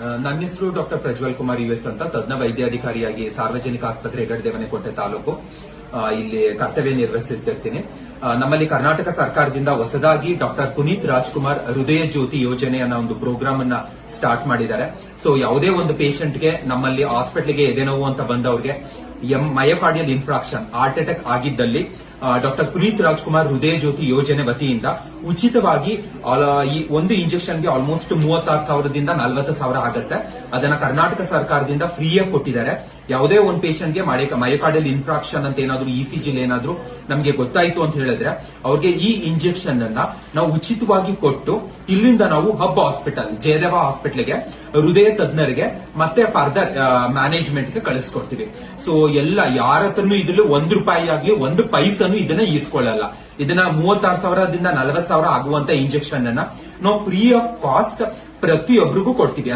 ನನ್ನ ಹೆಸರು doctor Prajwal Kumar US ಅಂತ ತಜ್ಞ ವೈದ್ಯಾಧಿಕಾರಿಯಾಗಿ ಸಾರ್ವಜನಿಕ ಆಸ್ಪತ್ರೆ ಹೆಗಡೆದೇವನಕೋಟೆ ತಾಲೂಕು ಇಲ್ಲಿ ಕರ್ತವ್ಯ ನಿರ್ವಹಿಸುತ್ತಿರ್ತೀನಿ. ನಮ್ಮಲ್ಲಿ ಕರ್ನಾಟಕ ಸರ್ಕಾರದಿಂದ ಹೊಸದಾಗಿ ಡಾಕ್ಟರ್ ಪುನೀತ್ ರಾಜ್ಕುಮಾರ್ ಹೃದಯ ಜ್ಯೋತಿ ಯೋಜನೆ ಅನ್ನೋ ಒಂದು ಪ್ರೋಗ್ರಾಮ್ ಅನ್ನ ಸ್ಟಾರ್ಟ್ ಮಾಡಿದ್ದಾರೆ. ಸೊ ಯಾವುದೇ ಒಂದು ಪೇಷಂಟ್ಗೆ ನಮ್ಮಲ್ಲಿ ಹಾಸ್ಪಿಟಲ್ಗೆ ಎದೆನೋವು ಅಂತ ಬಂದವರಿಗೆ ಮಯೋಕಾರ್ಡಿಯಲ್ ಇನ್ಫ್ರಾಕ್ಷನ್ ಹಾರ್ಟ್ ಅಟ್ಯಾಕ್ ಆಗಿದ್ದಲ್ಲಿ ಡಾಕ್ಟರ್ ಪುನೀತ್ ರಾಜ್ಕುಮಾರ್ ಹೃದಯ ಜ್ಯೋತಿ ಯೋಜನೆ ವತಿಯಿಂದ ಉಚಿತವಾಗಿ ಈ ಒಂದು ಇಂಜೆಕ್ಷನ್ಗೆ ಆಲ್ಮೋಸ್ಟ್ 36,000ದಿಂದ 40,000 ಆಗುತ್ತೆ. ಅದನ್ನ ಕರ್ನಾಟಕ ಸರ್ಕಾರದಿಂದ ಫ್ರೀಯಾಗಿ ಕೊಟ್ಟಿದ್ದಾರೆ. ಯಾವುದೇ ಒಂದು ಪೇಷಂಟ್ಗೆ ಮಯೋಕಾರ್ಡಿಯಲ್ ಇನ್ಫ್ರಾಕ್ಷನ್ ಅಂತ ಏನಾದ್ರು ಇಸಿಜಿ ಏನಾದ್ರು ನಮಗೆ ಗೊತ್ತಾಯ್ತು ಅಂತ ಹೇಳಿದ್ರೆ ಅವ್ರಿಗೆ ಈ ಇಂಜೆಕ್ಷನ್ ಅನ್ನ ನಾವು ಉಚಿತವಾಗಿ ಕೊಟ್ಟು ಇಲ್ಲಿಂದ ನಾವು ಹಬ್ ಹಾಸ್ಪಿಟಲ್ ಜಯದೇವ ಹಾಸ್ಪಿಟಲ್ಗೆ ಹೃದಯ ತಜ್ಞರಿಗೆ ಮತ್ತೆ ಫರ್ದರ್ ಮ್ಯಾನೇಜ್ಮೆಂಟ್ಗೆ ಕಳಿಸ್ಕೊಡ್ತೀವಿ. ಸೊ ಎಲ್ಲ ಯಾರ ಹತ್ರನು ಇದ್ರಲ್ಲಿ ₹1 ಆಗ್ಲಿ 1 ಪೈಸನು ಇದನ್ನ ಈಸ್ಕೊಳ್ಳಲ್ಲ. ಇದನ್ನ 36,000ದಿಂದ 40,000 ಆಗುವಂತ ಇಂಜೆಕ್ಷನ್ ಅನ್ನ ನಾವು ಫ್ರೀ ಆಫ್ ಕಾಸ್ಟ್ ಪ್ರತಿಯೊಬ್ಬರಿಗೂ ಕೊಡ್ತೀವಿ.